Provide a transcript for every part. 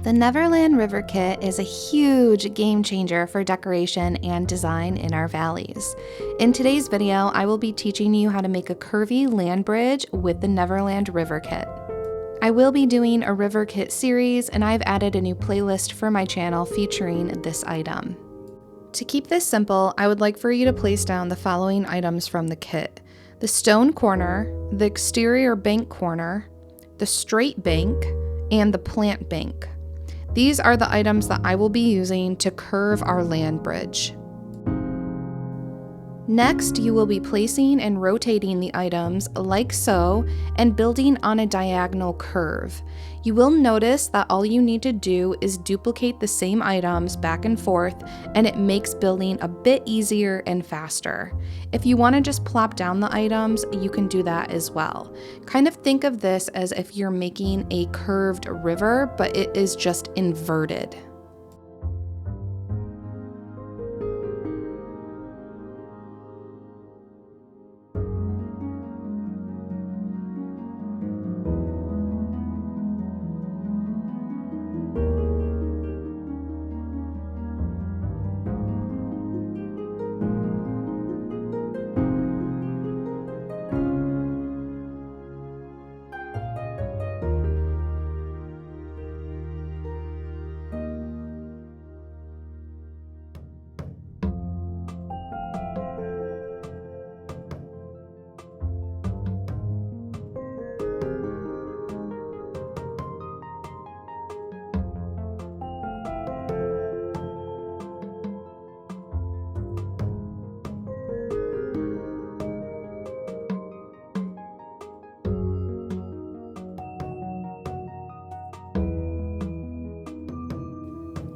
The Neverland River Kit is a huge game changer for decoration and design in our valleys. In today's video, I will be teaching you how to make a curvy land bridge with the Neverland River Kit. I will be doing a River Kit series, and I've added a new playlist for my channel featuring this item. To keep this simple, I would like for you to place down the following items from the kit: the stone corner, the exterior bank corner, the straight bank, and the plant bank. These are the items that I will be using to curve our land bridge. Next, you will be placing and rotating the items like so and building on a diagonal curve. You will notice that all you need to do is duplicate the same items back and forth, and it makes building a bit easier and faster. If you want to just plop down the items, you can do that as well. Kind of think of this as if you're making a curved river, but it is just inverted.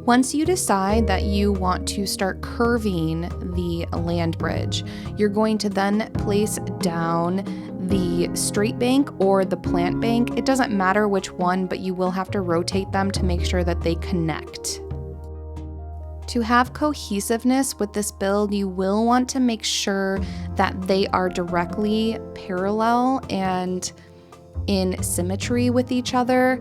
Once you decide that you want to start curving the land bridge, you're going to then place down the straight bank or the plant bank. It doesn't matter which one, but you will have to rotate them to make sure that they connect. To have cohesiveness with this build, you will want to make sure that they are directly parallel and in symmetry with each other.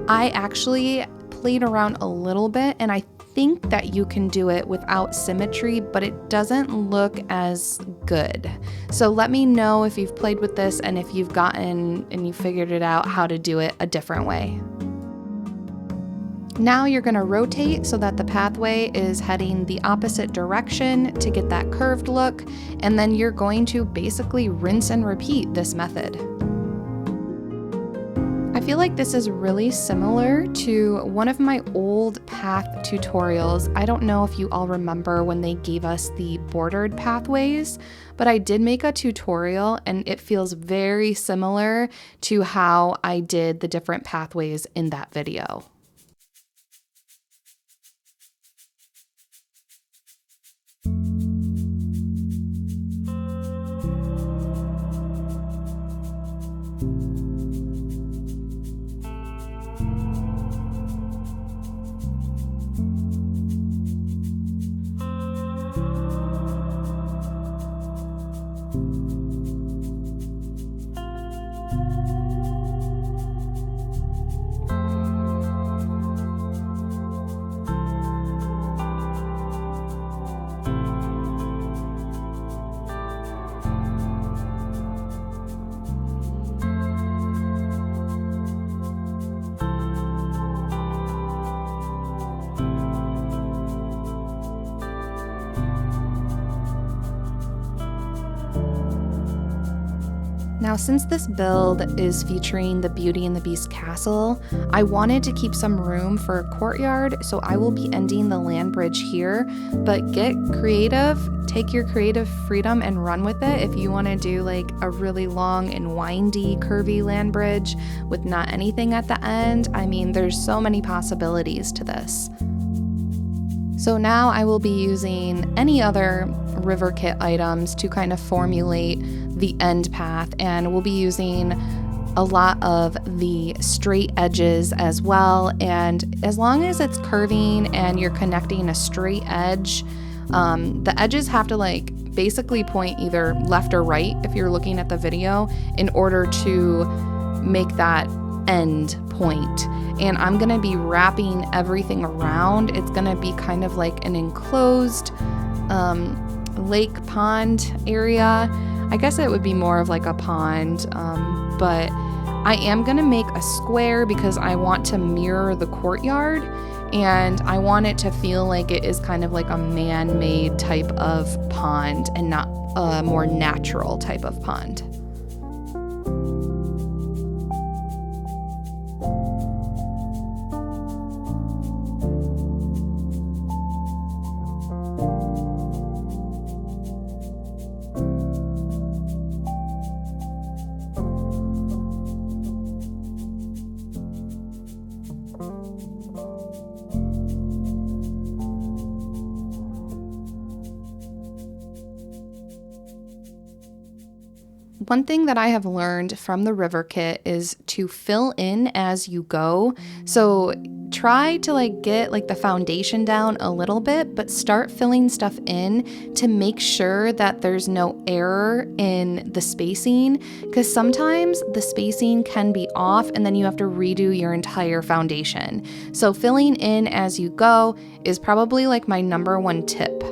I actually played around a little bit, and I think that you can do it without symmetry, but it doesn't look as good. So let me know if you've played with this and if you've gotten and you figured it out how to do it a different way. Now you're going to rotate so that the pathway is heading the opposite direction to get that curved look, and then you're going to basically rinse and repeat this method. I feel like this is really similar to one of my old path tutorials. I don't know if you all remember when they gave us the bordered pathways, but I did make a tutorial and it feels very similar to how I did the different pathways in that video. Now, since this build is featuring the Beauty and the Beast castle, I wanted to keep some room for a courtyard, so I will be ending the land bridge here, but get creative, take your creative freedom and run with it if you want to do like a really long and windy, curvy land bridge with not anything at the end. I mean, there's so many possibilities to this. So now I will be using any other River Kit items to kind of formulate the end path, and we'll be using a lot of the straight edges as well. And as long as it's curving and you're connecting a straight edge, the edges have to like basically point either left or right if you're looking at the video in order to make that end point, and I'm gonna be wrapping everything around. It's gonna be kind of like an enclosed lake pond area. I guess it would be more of like a pond, but I am gonna make a square because I want to mirror the courtyard, and I want it to feel like it is kind of like a man-made type of pond and not a more natural type of pond. One thing that I have learned from the river kit is to fill in as you go. So try to like get like the foundation down a little bit, but start filling stuff in to make sure that there's no error in the spacing, because sometimes the spacing can be off and then you have to redo your entire foundation. So filling in as you go is probably like my number one tip.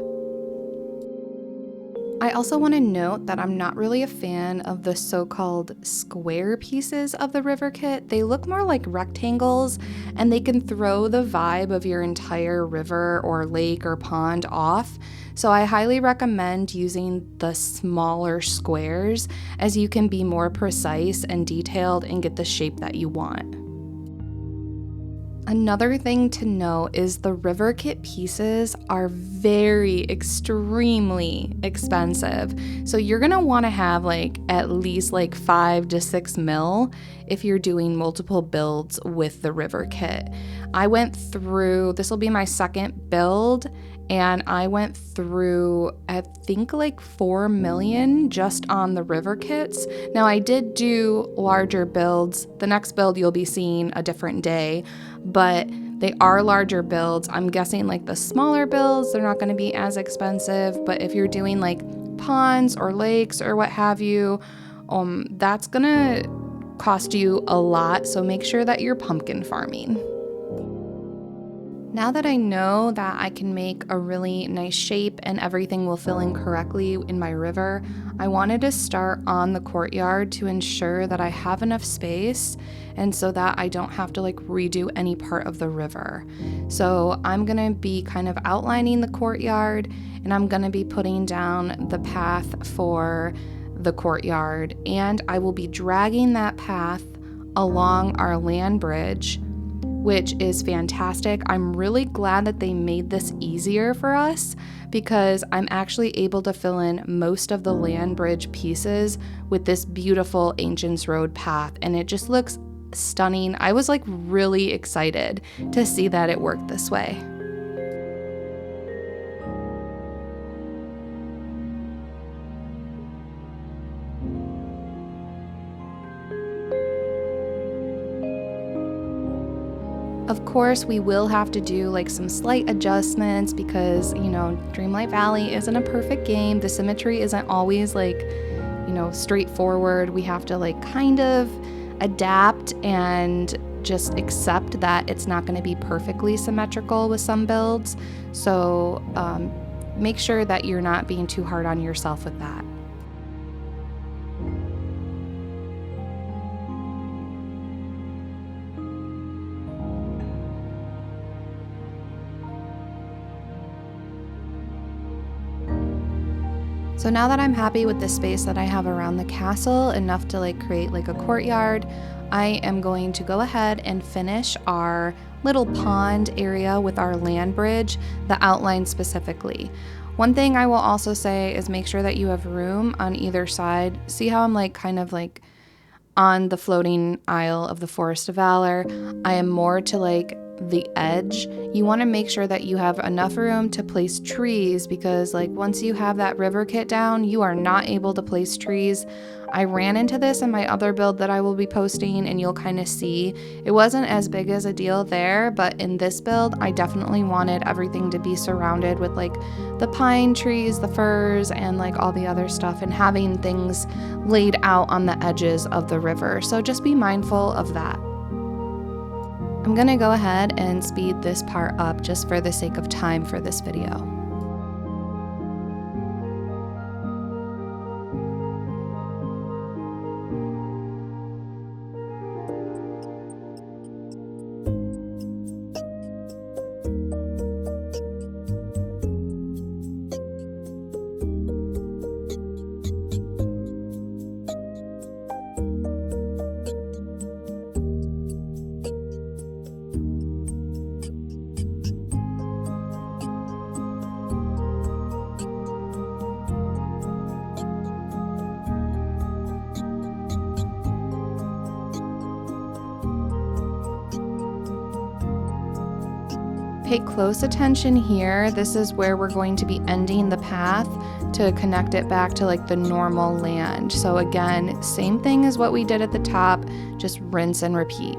I also want to note that I'm not really a fan of the so-called square pieces of the river kit. They look more like rectangles, and they can throw the vibe of your entire river or lake or pond off. So I highly recommend using the smaller squares, as you can be more precise and detailed and get the shape that you want. Another thing to know is the river kit pieces are extremely expensive. So you're gonna wanna have like at least like 5 to 6 mil if you're doing multiple builds with the river kit. I went through, this will be my second build, and I went through, I think like 4 million just on the river kits. Now I did do larger builds. The next build you'll be seeing a different day, but they are larger builds. I'm guessing like the smaller builds, they're not gonna be as expensive, but if you're doing like ponds or lakes or what have you, that's gonna cost you a lot, so make sure that you're pumpkin farming. Now that I know that I can make a really nice shape and everything will fill in correctly in my river, I wanted to start on the courtyard to ensure that I have enough space and so that I don't have to like redo any part of the river. So I'm gonna be kind of outlining the courtyard, and I'm gonna be putting down the path for the courtyard, and I will be dragging that path along our land bridge, which is fantastic. I'm really glad that they made this easier for us, because I'm actually able to fill in most of the land bridge pieces with this beautiful Ancients Road path, and it just looks stunning. I was like really excited to see that it worked this way. Of course, we will have to do like some slight adjustments because, you know, Dreamlight Valley isn't a perfect game. The symmetry isn't always like, you know, straightforward. We have to like kind of adapt and just accept that it's not going to be perfectly symmetrical with some builds. So make sure that you're not being too hard on yourself with that. So now that I'm happy with the space that I have around the castle, enough to like create like a courtyard, I am going to go ahead and finish our little pond area with our land bridge, the outline specifically. One thing I will also say is make sure that you have room on either side. See how I'm like kind of like on the floating Isle of the Forest of Valor? I am more to like the edge. You want to make sure that you have enough room to place trees, because like once you have that river kit down, you are not able to place trees. I ran into this in my other build that I will be posting, and you'll kind of see it wasn't as big as a deal there, but in this build I definitely wanted everything to be surrounded with like the pine trees, the firs, and like all the other stuff, and having things laid out on the edges of the river. So just be mindful of that. I'm gonna go ahead and speed this part up just for the sake of time for this video. Pay close attention here. This is where we're going to be ending the path to connect it back to like the normal land. So again, same thing as what we did at the top, just rinse and repeat.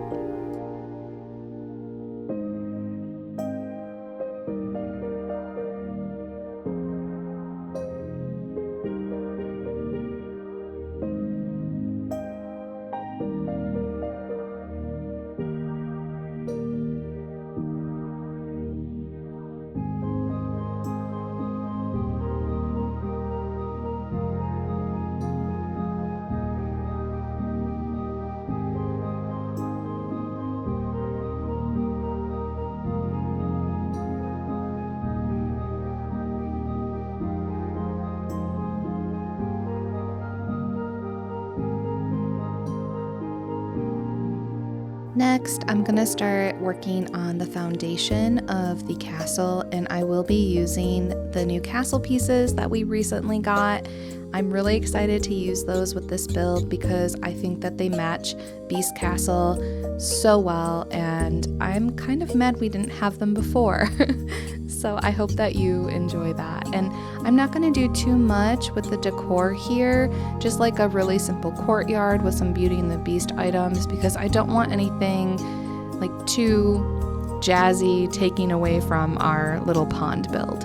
Next, I'm gonna start working on the foundation of the castle, and I will be using the new castle pieces that we recently got. I'm really excited to use those with this build because I think that they match Beast Castle so well, and I'm kind of mad we didn't have them before. So I hope that you enjoy that. And I'm not going to do too much with the decor here, just like a really simple courtyard with some Beauty and the Beast items, because I don't want anything like too jazzy taking away from our little pond build.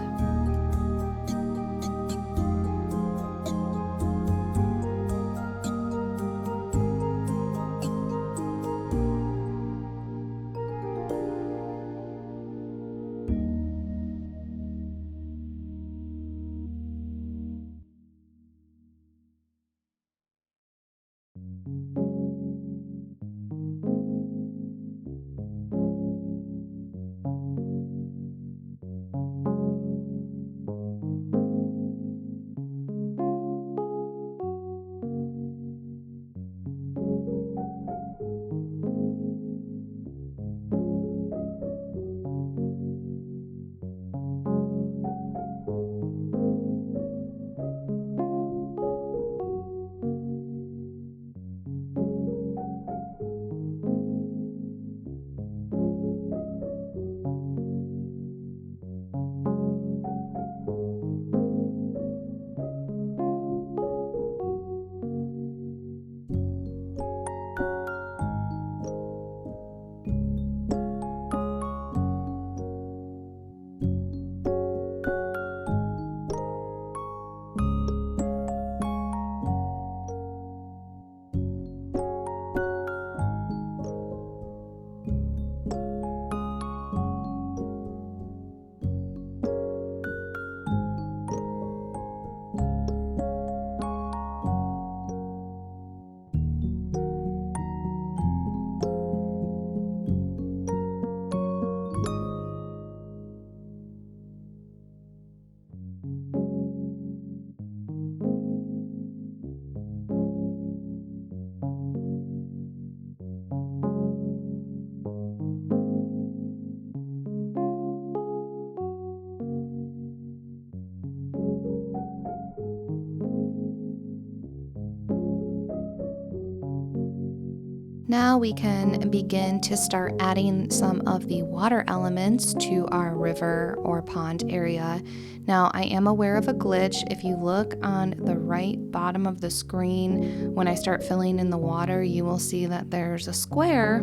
Now we can begin to start adding some of the water elements to our river or pond area. Now I am aware of a glitch. If you look on the right bottom of the screen, when I start filling in the water, you will see that there's a square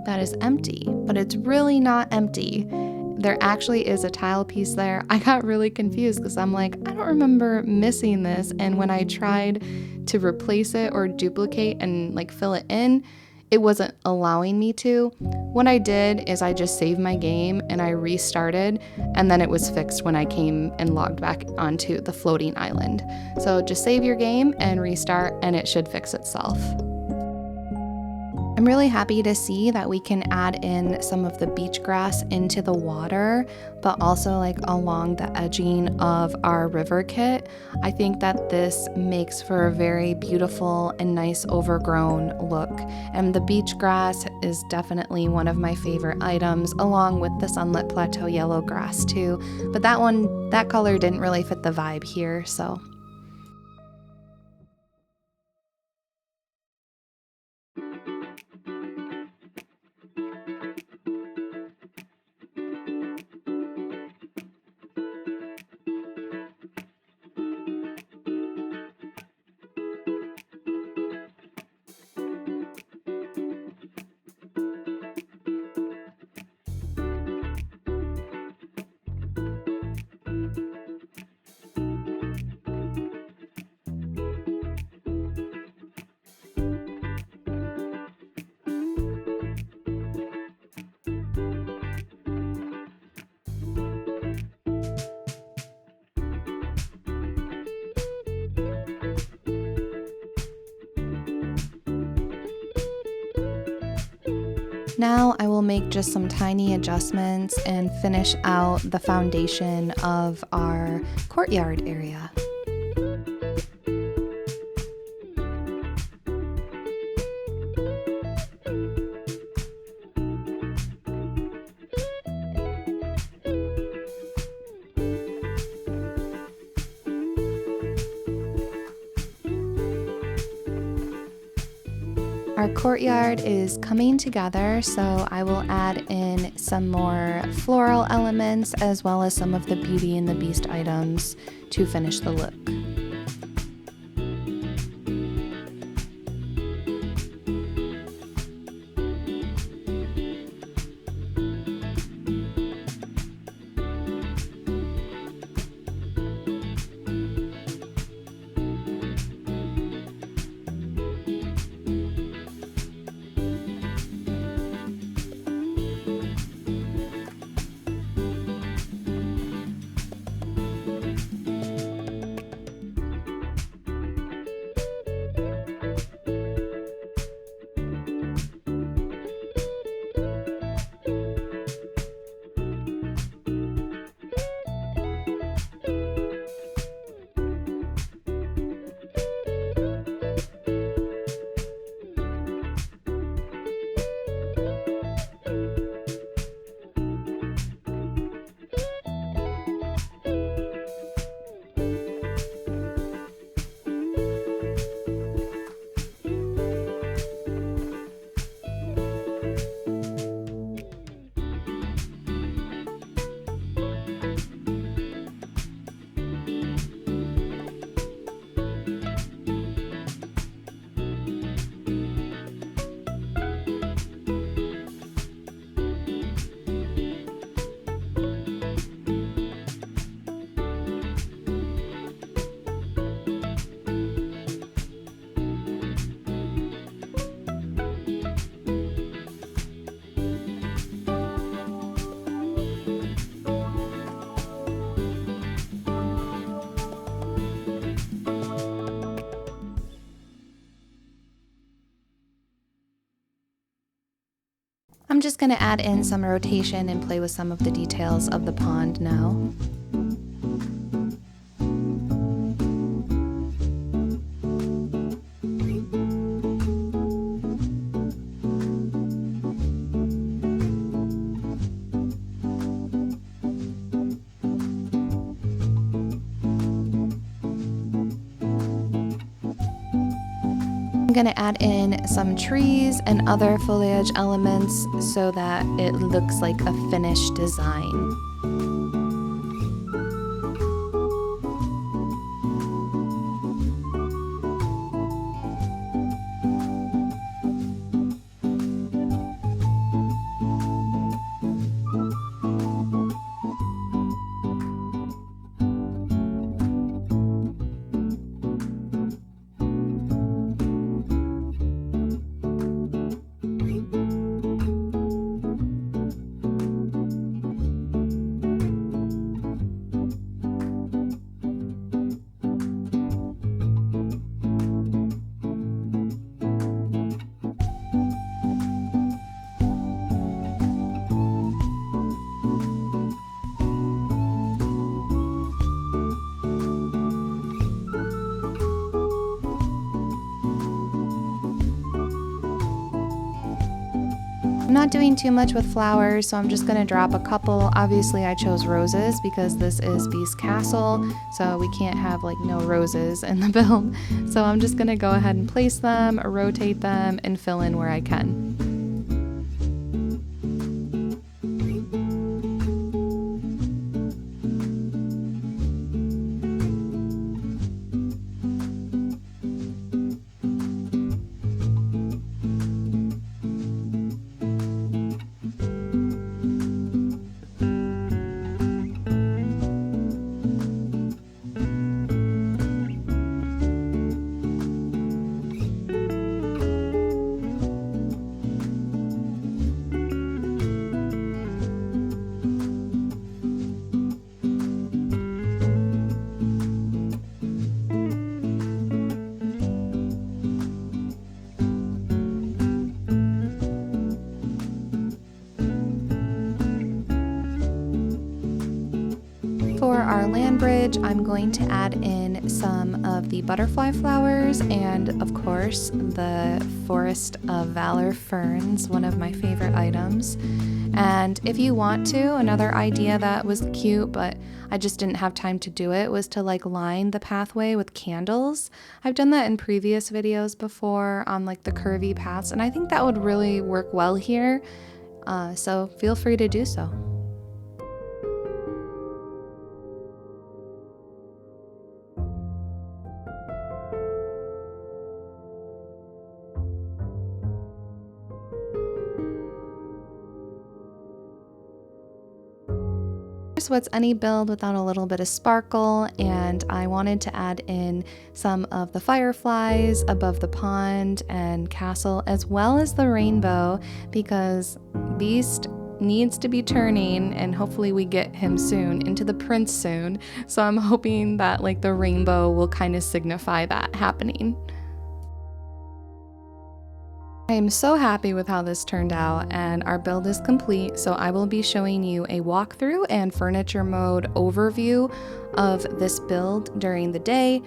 that is empty, but it's really not empty. There actually is a tile piece there. I got really confused because I'm like, I don't remember missing this. And when I tried to replace it or duplicate and like fill it in, it wasn't allowing me to. What I did is I just saved my game and I restarted, and then it was fixed when I came and logged back onto the floating island. So just save your game and restart, and it should fix itself. I'm really happy to see that we can add in some of the beach grass into the water, but also like along the edging of our river kit. I think that this makes for a very beautiful and nice overgrown look. And the beach grass is definitely one of my favorite items, along with the Sunlit Plateau yellow grass too. But that color didn't really fit the vibe here, so. Now I will make just some tiny adjustments and finish out the foundation of our courtyard area. Our courtyard is coming together, so I will add in some more floral elements as well as some of the Beauty and the Beast items to finish the look. I'm just going to add in some rotation and play with some of the details of the pond now. I'm going to add in some trees and other foliage elements so that it looks like a finished design. not doing too much with flowers, so I'm just gonna drop a couple. Obviously I chose roses because this is Beast Castle, so we can't have like no roses in the build. So I'm just gonna go ahead and place them, rotate them, and fill in where I can. For our land bridge, I'm going to add in some of the butterfly flowers and, of course, the Forest of Valor ferns, one of my favorite items. And if you want to, another idea that was cute, but I just didn't have time to do it, was to like line the pathway with candles. I've done that in previous videos before on like the curvy paths, and I think that would really work well here. So feel free to do so. What's any build without a little bit of sparkle, and I wanted to add in some of the fireflies above the pond and castle, as well as the rainbow, because Beast needs to be turning, and hopefully we get him soon, into the prince soon. So I'm hoping that like the rainbow will kind of signify that happening. I am so happy with how this turned out, and our build is complete, so I will be showing you a walkthrough and furniture mode overview of this build during the day,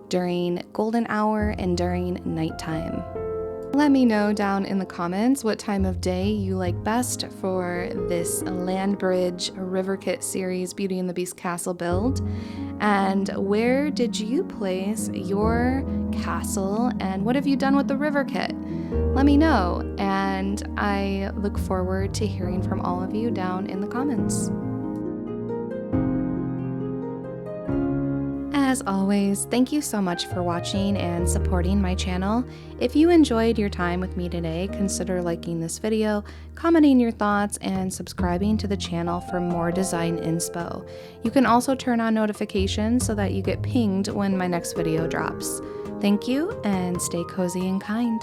during golden hour, and during nighttime. Let me know down in the comments what time of day you like best for this Land Bridge River Kit series Beauty and the Beast Castle build, and where did you place your castle, and what have you done with the River Kit? Let me know, and I look forward to hearing from all of you down in the comments. As always, thank you so much for watching and supporting my channel. If you enjoyed your time with me today, consider liking this video, commenting your thoughts, and subscribing to the channel for more design inspo. You can also turn on notifications so that you get pinged when my next video drops. Thank you, and stay cozy and kind.